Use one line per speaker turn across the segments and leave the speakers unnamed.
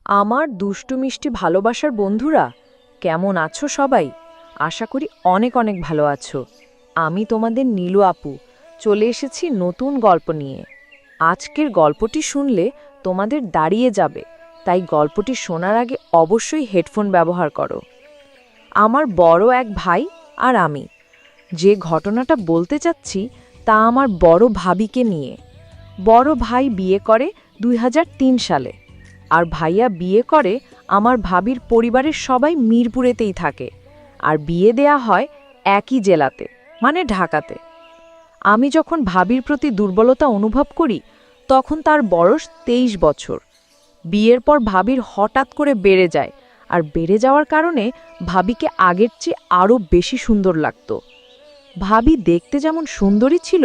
আমার দুষ্টু মিষ্টি ভালোবাসার বন্ধুরা কেমন আছো সবাই? আশা করি অনেক অনেক ভালো আছো। আমি তোমাদের নীলু আপু চলে এসেছি নতুন গল্প নিয়ে। আজকের গল্পটি শুনলে তোমাদের দাঁড়িয়ে যাবে, তাই গল্পটি শোনার আগে অবশ্যই হেডফোন ব্যবহার করো। আমার বড় এক ভাই আর আমি যে ঘটনাটা বলতে চাচ্ছি তা আমার বড় ভাবিকে নিয়ে। বড় ভাই বিয়ে করে ২০০৩ সালে, আর ভাইয়া বিয়ে করে আমার ভাবির পরিবারের সবাই মিরপুরেতেই থাকে, আর বিয়ে দেয়া হয় একই জেলাতে, মানে ঢাকাতে। আমি যখন ভাবির প্রতি দুর্বলতা অনুভব করি তখন তার বয়স ২৩ বছর। বিয়ের পর ভাবির হঠাৎ করে বেড়ে যায়, আর বেড়ে যাওয়ার কারণে ভাবিকে আগের চেয়ে আরও বেশি সুন্দর লাগত। ভাবি দেখতে যেমন সুন্দরী ছিল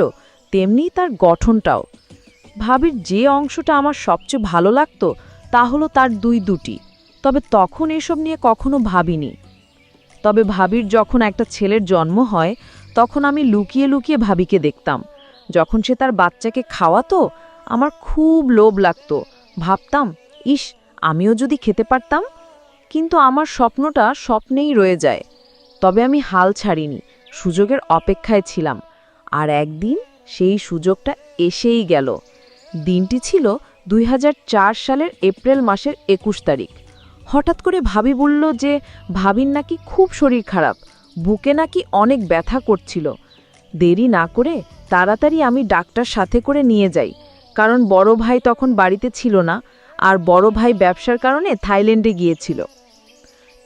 তেমনি তার গঠনটাও। ভাবির যে অংশটা আমার সবচেয়ে ভালো লাগতো তা হলো তার দুটি, তবে তখন এসব নিয়ে কখনো ভাবিনি। তবে ভাবির যখন একটা ছেলের জন্ম হয় তখন আমি লুকিয়ে লুকিয়ে ভাবিকে দেখতাম। যখন সে তার বাচ্চাকে খাওয়াতো আমার খুব লোভ লাগতো। ভাবতাম, ইস, আমিও যদি খেতে পারতাম। কিন্তু আমার স্বপ্নটা স্বপ্নেই রয়ে যায়। তবে আমি হাল ছাড়িনি, সুযোগের অপেক্ষায় ছিলাম। আর একদিন সেই সুযোগটা এসেই গেল। দিনটি ছিল ২০০৪ সালের এপ্রিল মাসের ২১ তারিখ। হঠাৎ করে ভাবি বলল যে ভাবির নাকি খুব শরীর খারাপ, বুকে নাকি অনেক ব্যথা করছিল। দেরি না করে তাড়াতাড়ি আমি ডাক্তার সাথে করে নিয়ে যাই, কারণ বড় ভাই তখন বাড়িতে ছিল না, আর বড় ভাই ব্যবসার কারণে থাইল্যান্ডে গিয়েছিল।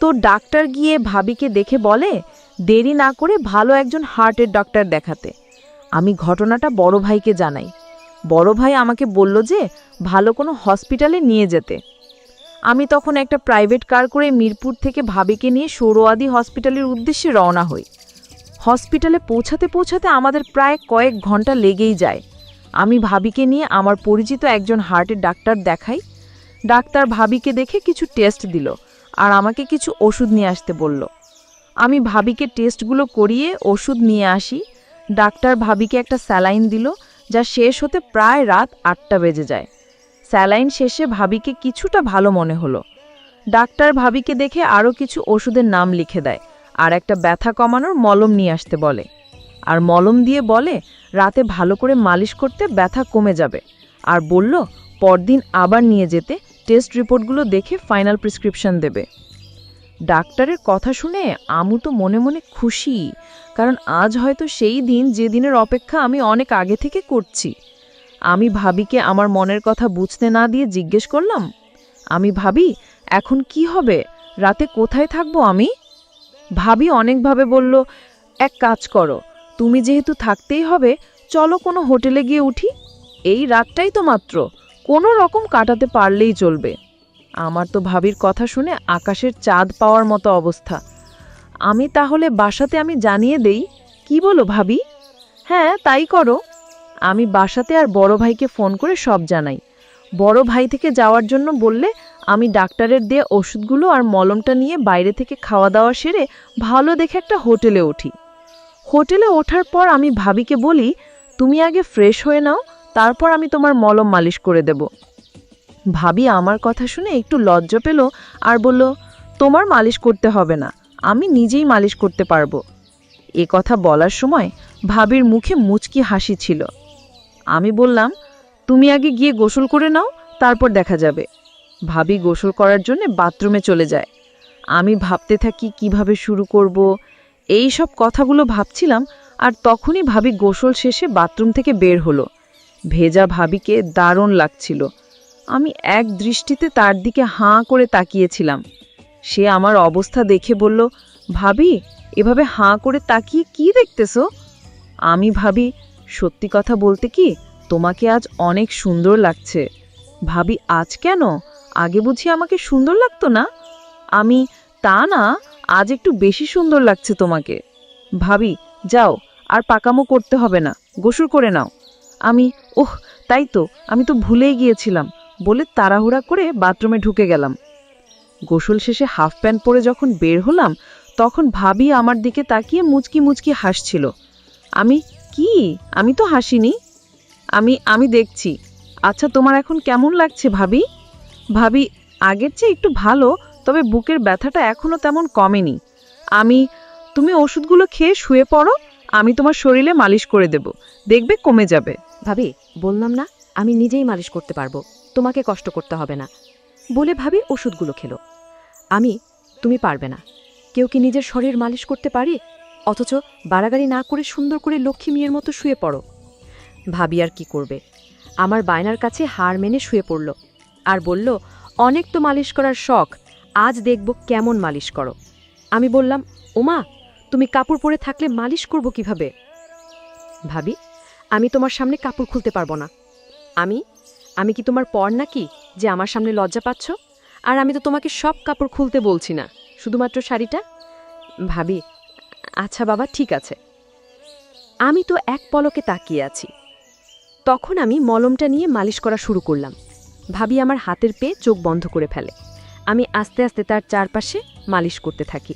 তো ডাক্তার গিয়ে ভাবিকে দেখে বলে দেরি না করে ভালো একজন হার্টের ডক্টর দেখাতে। আমি ঘটনাটা বড় ভাইকে জানাই। বড় ভাই আমাকে বলল যে ভালো কোনো হসপিটালে নিয়ে যেতে। আমি তখন একটা প্রাইভেট কার করে মিরপুর থেকে ভাবিকে নিয়ে সৌরওয়াদী হসপিটালের উদ্দেশ্যে রওনা হই। হসপিটালে পৌঁছাতে পৌঁছাতে আমাদের প্রায় কয়েক ঘন্টা লেগেই যায়। আমি ভাবিকে নিয়ে আমার পরিচিত একজন হার্টের ডাক্তার দেখাই। ডাক্তার ভাবিকে দেখে কিছু টেস্ট দিল আর আমাকে কিছু ওষুধ নিয়ে আসতে বলল। আমি ভাবিকে টেস্টগুলো করিয়ে ওষুধ নিয়ে আসি। ডাক্তার ভাবিকে একটা স্যালাইন দিল, যা শেষ হতে প্রায় রাত ৮টা বেজে যায়। স্যালাইন শেষে ভাবিকে কিছুটা ভালো মনে হলো। ডাক্তার ভাবিকে দেখে আরও কিছু ওষুধের নাম লিখে দেয় আর একটা ব্যথা কমানোর মলম নিয়ে আসতে বলে। আর মলম দিয়ে বলে রাতে ভালো করে মালিশ করতে ব্যথা কমে যাবে, আর বলল পরদিন আবার নিয়ে যেতে টেস্ট রিপোর্টগুলো দেখে ফাইনাল প্রেসক্রিপশন দেবে। ডাক্তারের কথা শুনে আমু তো মনে মনে খুশি, কারণ আজ হয়তো সেই দিন যে দিনের অপেক্ষা আমি অনেক আগে থেকে করছি। আমি ভাবিকে আমার মনের কথা বুঝতে না দিয়ে জিজ্ঞেস করলাম, আমি ভাবি এখন কি হবে, রাতে কোথায় থাকবো আমি? ভাবি অনেকভাবে বলল, এক কাজ করো, তুমি যেহেতু থাকতেই হবে চলো কোনো হোটেলে গিয়ে উঠি। এই রাতটাই তো মাত্র, কোনো রকম কাটাতে পারলেই চলবে। আমার তো ভাবির কথা শুনে আকাশের চাঁদ পাওয়ার মতো অবস্থা। আমি তাহলে বাসাতে আমি জানিয়ে দেই, কি বলো ভাবি? হ্যাঁ, তাই করো। আমি বাসাতে আর বড় ভাইকে ফোন করে সব জানাই। বড় ভাই থেকে যাওয়ার জন্য বললে আমি ডাক্তারের দেয়া ওষুধগুলো আর মলমটা নিয়ে বাইরে থেকে খাওয়া দাওয়া সেরে ভালো দেখে একটা হোটেলে উঠি। হোটেলে ওঠার পর আমি ভাবিকে বলি, তুমি আগে ফ্রেশ হয়ে নাও, তারপর আমি তোমার মলম মালিশ করে দেব। ভাবি আমার কথা শুনে একটু লজ্জা পেল আর বলল, তোমার মালিশ করতে হবে না, আমি নিজেই মালিশ করতে পারবো। এ কথা বলার সময় ভাবির মুখে মুচকি হাসি ছিল। আমি বললাম, তুমি আগে গিয়ে গোসল করে নাও, তারপর দেখা যাবে। ভাবি গোসল করার জন্য বাথরুমে চলে যায়। আমি ভাবতে থাকি কিভাবে শুরু করব। এই সব কথাগুলো ভাবছিলাম, আর তখনই ভাবি গোসল শেষে বাথরুম থেকে বের হলো। ভেজা ভাবিকে দারুণ লাগছিল। আমি এক দৃষ্টিতে তার দিকে হাঁ করে তাকিয়েছিলাম। সে আমার অবস্থা দেখে বলল, ভাবি এভাবে হাঁ করে তাকিয়ে কি দেখতেছো? আমি ভাবি, সত্যি কথা বলতে কি, তোমাকে আজ অনেক সুন্দর লাগছে। ভাবি, আজ কেন? আগে বুঝি আমাকে সুন্দর লাগতো না? আমি, তা না, আজ একটু বেশি সুন্দর লাগছে তোমাকে। ভাবি, যাও, আর পাকামো করতে হবে না, গোসল করে নাও। আমি, ওহ তাই তো, আমি তো ভুলেই গিয়েছিলাম বলে তাড়াহুড়া করে বাথরুমে ঢুকে গেলাম। গোসল শেষে হাফ প্যান্ট পরে যখন বের হলাম তখন ভাবি আমার দিকে তাকিয়ে মুচকি মুচকি হাসছিল। আমি, কি? আমি তো হাসিনি। আমি দেখছি। আচ্ছা, তোমার এখন কেমন লাগছে ভাবি? ভাবি,
আগের চেয়ে একটু ভালো, তবে বুকের ব্যথাটা এখনো তেমন কমেনি। তুমি ওষুধগুলো খেয়ে শুয়ে পড়ো, আমি তোমার শরীরে মালিশ করে দেব, দেখবে কমে যাবে।
ভাবি, বললাম না আমি নিজেই মালিশ করতে পারবো, তোমাকে কষ্ট করতে হবে না বলে ভাবি ওষুধগুলো খেলো। তুমি পারবে না, কেউ কি নিজের শরীর মালিশ করতে পারে? অথচ বাড়াগাড়ি না করে সুন্দর করে লক্ষ্মী মেয়ের মতো শুয়ে পড়ো। ভাবি আর কি করবে, আমার বায়নার কাছে হার মেনে শুয়ে পড়ল আর বলল, অনেক তো মালিশ করার শখ, আজ দেখব কেমন মালিশ করো। আমি বললাম, ওমা, তুমি কাপড় পরে থাকলে মালিশ করব কিভাবে? ভাবি, আমি তোমার সামনে কাপড় খুলতে পারবো না। আমি কি তোমার পর নাকি যে আমার সামনে লজ্জা পাচ্ছ? আর আমি তো তোমাকে সব কাপড় খুলতে বলছি না, শুধুমাত্র শাড়িটা। ভাবি, আচ্ছা বাবা, ঠিক আছে। আমি তো এক পলকে তাকিয়ে আছি। তখন আমি মলমটা নিয়ে মালিশ করা শুরু করলাম। ভাবি আমার হাতের পেয়ে চোখ বন্ধ করে ফেলে। আমি আস্তে আস্তে তার চারপাশে মালিশ করতে থাকি।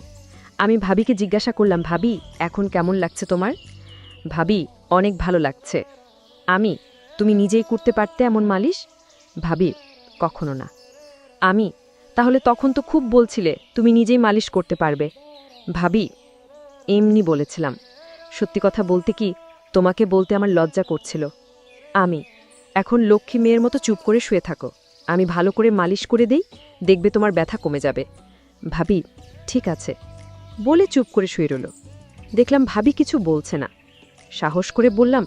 আমি ভাবিকে জিজ্ঞাসা করলাম, ভাবি, এখন কেমন লাগছে তোমার? ভাবি, অনেক ভালো লাগছে। তুমি নিজেই করতে পারতে এমন মালিশ? ভাবি, কখনো না। তাহলে তখন তো খুব বলছিলে তুমি নিজেই মালিশ করতে পারবে। ভাবি, এমনি বলেছিলাম, সত্যি কথা বলতে কি, তোমাকে বলতে আমার লজ্জা করছিল। এখন লক্ষ্মী মেয়ের মতো চুপ করে শুয়ে থাকো, আমি ভালো করে মালিশ করে দেই, দেখবে তোমার ব্যথা কমে যাবে। ভাবি, ঠিক আছে বলে চুপ করে শুয়ে রইল। দেখলাম ভাবি কিছু বলছে না। সাহস করে বললাম,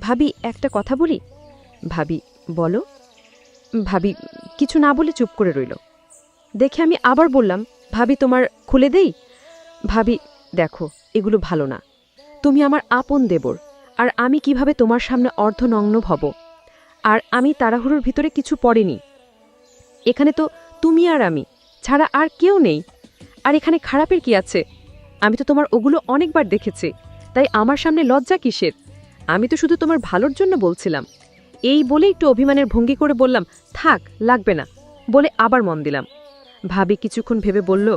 ভাবি, একটা কথা বলি। ভাবি, বলো। ভাবি কিছু না বলে চুপ করে রইল। দেখে আমি আবার বললাম, ভাবি, তোমার খুলে দেই? ভাবি, দেখো, এগুলো ভালো না। তুমি আমার আপন দেবর, আর আমি কিভাবে তোমার সামনে অর্ধনগ্ন হব? আর আমি তাড়াহুড়োর ভিতরে কিছু পড়েনি। এখানে তো তুমি আর আমি ছাড়া আর কেউ নেই। আর এখানে খারাপের কি আছে? আমি তো তোমার ওগুলো অনেকবার দেখেছি, তাই আমার সামনে লজ্জা কিসের? আমি তো শুধু তোমার ভালোর জন্য বলছিলাম। এই বলে একটু অভিমানের ভঙ্গি করে বললাম, থাক, লাগবে না, বলে আবার মন দিলাম। ভাবি কিছুক্ষণ ভেবে বলল,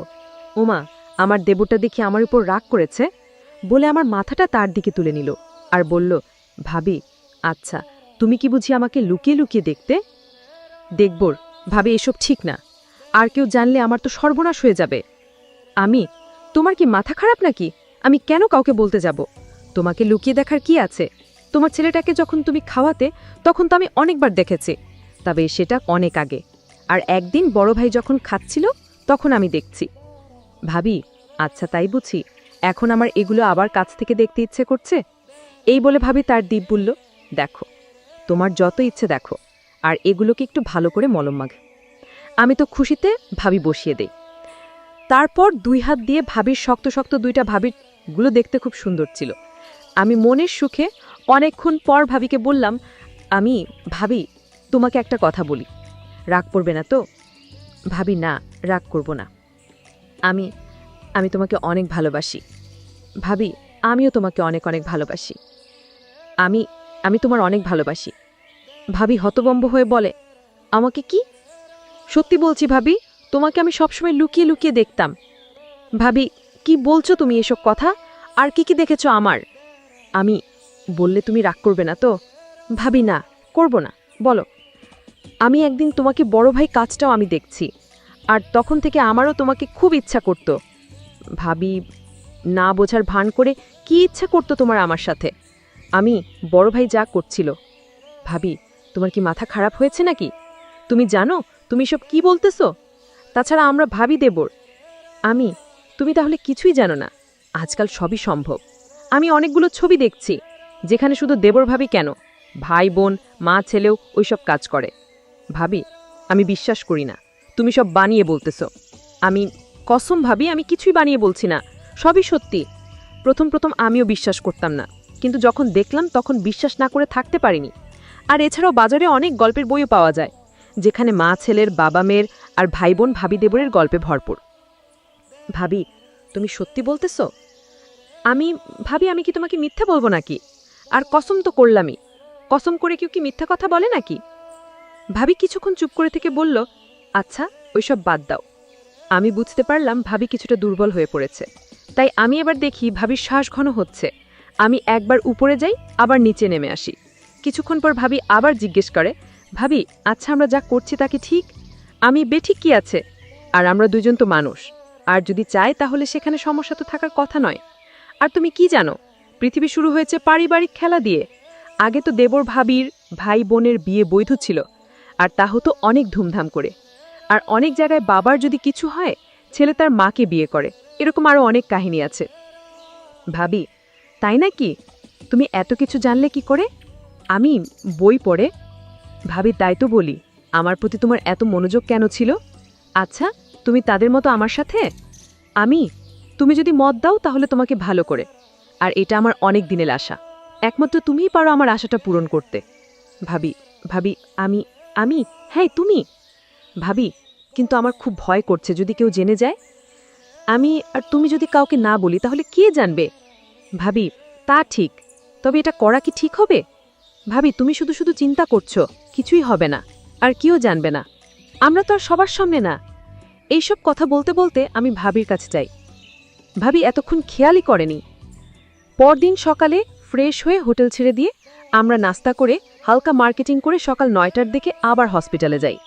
ওমা, আমার দেবরটা দেখি আমার উপর রাগ করেছে, বলে আমার মাথাটা তার দিকে তুলে নিল আর বলল, ভাবি, আচ্ছা, তুমি কি বুঝি আমাকে লুকিয়ে লুকিয়ে দেখতে? দেখবর, ভাবি, এসব ঠিক না। আর কেউ জানলে আমার তো সর্বনাশ হয়ে যাবে। তোমার কি মাথা খারাপ নাকি? আমি কেন কাউকে বলতে যাব? তোমাকে লুকিয়ে দেখার কি আছে? তোমার ছেলেটাকে যখন তুমি খাওয়াতে, তখন তো আমি অনেকবার দেখেছি, তবে সেটা অনেক আগে। আর একদিন বড় ভাই যখন খাচ্ছিল, তখন আমি দেখছি। ভাবি, আচ্ছা, তাই বুঝি এখন আমার এগুলো আবার কাছ থেকে দেখতে ইচ্ছে করছে? এই বলে ভাবি তার দ্বীপ বলল, দেখো, তোমার যত ইচ্ছে দেখো, আর এগুলোকে একটু ভালো করে মলম মাখে। আমি তো খুশিতে ভাবি বসিয়ে দেই। তারপর 2 হাত দিয়ে ভাবির শক্ত শক্ত 2টা ভাবিগুলো দেখতে খুব সুন্দর ছিল। আমি মনের সুখে অনেকক্ষণ পর ভাবিকে বললাম, ভাবি, তোমাকে একটা কথা বলি, রাগ করবে না তো? ভাবি, না, রাগ করব না। আমি আমি তোমাকে অনেক ভালোবাসি। ভাবি, আমিও তোমাকে অনেক অনেক ভালোবাসি। আমি আমি তোমার অনেক ভালোবাসি। ভাবি হতভম্ব হয়ে বলে, আমাকে কি? সত্যি বলছি ভাবি, তোমাকে আমি সবসময় লুকিয়ে লুকিয়ে দেখতাম। ভাবি, কি বলছো তুমি এসব কথা? আর কি কি দেখেছো আমার? আমি বললে তুমি রাগ করবে না তো? ভাবি, না, করব না, বলো। আমি একদিন তোমাকে বড় ভাই কাজটাও আমি দেখছি, আর তখন থেকে আমারও তোমাকে খুব ইচ্ছা করত। ভাবি না বোঝার ভান করে, কি ইচ্ছা করতো তোমার আমার সাথে? বড় ভাই যা করছিল। ভাবি, তোমার কি মাথা খারাপ হয়েছে নাকি? তুমি জানো তুমি সব কি বলতেছো? তাছাড়া আমরা ভাবি দেবর। তুমি তাহলে কিছুই জানো না। আজকাল সবই সম্ভব। আমি অনেকগুলো ছবি দেখছি, যেখানে শুধু দেবর ভাবি কেন, ভাই বোন মা ছেলেও ওইসব কাজ করে। ভাবি, আমি বিশ্বাস করি না, তুমি সব বানিয়ে বলতেছো। কসম ভাবি, আমি কিছুই বানিয়ে বলছি না, সবই সত্যি। প্রথম প্রথম আমিও বিশ্বাস করতাম না, কিন্তু যখন দেখলাম তখন বিশ্বাস না করে থাকতে পারিনি। আর এছাড়াও বাজারে অনেক গল্পের বইও পাওয়া যায়, যেখানে মা ছেলের, বাবা মেয়ের আর ভাই বোন ভাবি দেবরের গল্পে ভরপুর। ভাবি, তুমি সত্যি বলতেছো? ভাবি, আমি কি তোমাকে মিথ্যা বলবো নাকি? আর কসম তো করলামই, কসম করে কেউ কি মিথ্যা কথা বলে নাকি? ভাবি কিছুক্ষণ চুপ করে থেকে বলল, আচ্ছা, ওইসব বাদ দাও। আমি বুঝতে পারলাম ভাবি কিছুটা দুর্বল হয়ে পড়েছে, তাই আমি এবার দেখি ভাবির শ্বাস ঘন হচ্ছে। আমি একবার উপরে যাই, আবার নিচে নেমে আসি। কিছুক্ষণ পর ভাবি আবার জিজ্ঞেস করে, ভাবি, আচ্ছা, আমরা যা করছি তা কি ঠিক?
আমি বেঠিক কি আছে? আর আমরা দুজন তো মানুষ, আর যদি চাই তাহলে সেখানে সমস্যা তো থাকার কথা নয়। আর তুমি কি জানো, পৃথিবী শুরু হয়েছে পারিবারিক খেলা দিয়ে। আগে তো দেবর ভাবির ভাই বোনের বিয়ে বৈধ ছিল, আর তা হতো অনেক ধুমধাম করে। আর অনেক জায়গায় বাবার যদি কিছু হয়, ছেলে তার মাকে বিয়ে করে। এরকম আরও অনেক কাহিনী আছে। ভাবি, তাই নাকি? তুমি এত কিছু জানলে কি করে? আমি বই পড়ে। ভাবি, তাই তো বলি, আমার প্রতি তোমার এত মনোযোগ কেন ছিল? আচ্ছা, তুমি তাদের মতো আমার সাথে? তুমি যদি মত দাও তাহলে তোমাকে ভালো করে। আর এটা আমার অনেক দিনের আশা। একমাত্র তুমিই পারো আমার আশাটা পূরণ করতে। ভাবি, ভাবি, আমি আমি হ্যাঁ তুমি। ভাবি, কিন্তু আমার খুব ভয় করছে যদি কেউ জেনে যায়। আমি আর তুমি যদি কাউকে না বলি তাহলে কে জানবে? ভাবি, তা ঠিক, তবে এটা করা কি ঠিক হবে? ভাবি, তুমি শুধু শুধু চিন্তা করছো, কিছুই হবে না, আর কেউ জানবে না। আমরা তো আর সবার সামনে না। এইসব কথা বলতে বলতে আমি ভাবির কাছে যাই। ভাবি এতক্ষণ খেয়ালই করেনি। পরদিন সকালে ফ্রেশ হয়ে হোটেল ছেড়ে দিয়ে আমরা নাস্তা করে হালকা মার্কেটিং করে সকাল 9টার দিকে আবার হসপিটালে যাই।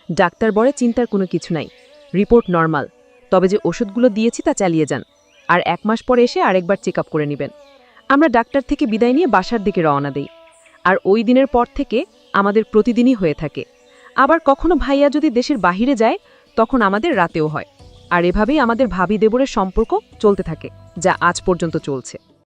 ডাক্তার বলে চিন্তার কোনো কিছু নাই, রিপোর্ট নরমাল, তবে যে ওষুধগুলো দিয়েছি তা চালিয়ে যান, আর 1 মাস পরে এসে আরেকবার চেক আপ করে নেবেন। আমরা ডাক্তার থেকে বিদায় নিয়ে বাসার দিকে রওনা দেই। আর ওই দিনের পর থেকে আমাদের প্রতিদিনই হয়ে থাকে। আবার কখনো ভাইয়া যদি দেশের বাহিরে যায় তখন আমাদের রাতেও হয়। আর এভাবেই আমাদের ভাবি দেবরের সম্পর্ক চলতে থাকে, যা আজ পর্যন্ত চলছে।